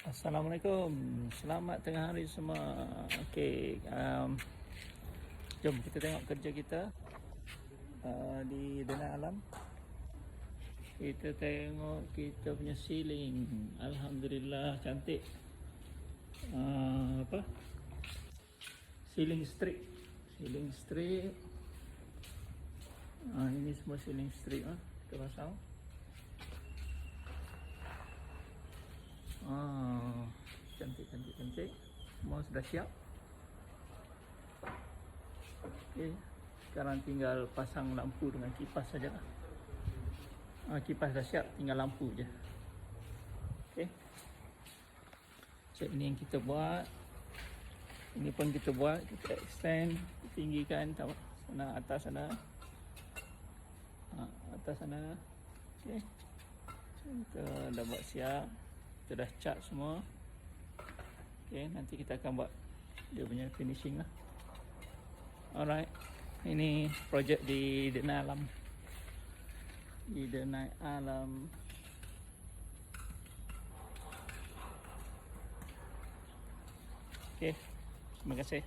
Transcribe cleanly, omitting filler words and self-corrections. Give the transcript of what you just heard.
Assalamualaikum, selamat tengah hari semua. Okey, jom kita tengok kerja kita di Denai Alam. Kita tengok kita punya ceiling. Alhamdulillah cantik. Apa? Ceiling strip. Ceiling strip. Ini semua ceiling strip kita pasang. Cantik. Semua sudah siap. Okey, sekarang tinggal pasang lampu dengan kipas sajalah. Kipas dah siap, tinggal lampu je. Okey. So ini yang kita buat. Ini pun kita buat, kita extend, kita tinggikan sana, atas sana. Atas sana. Okey. Kita dah buat siap. Kita dah cat semua. Okey, nanti kita akan buat dia punya finishing lah. Alright. Ini projek di Denai Alam. Di Denai Alam. Okey. Terima kasih.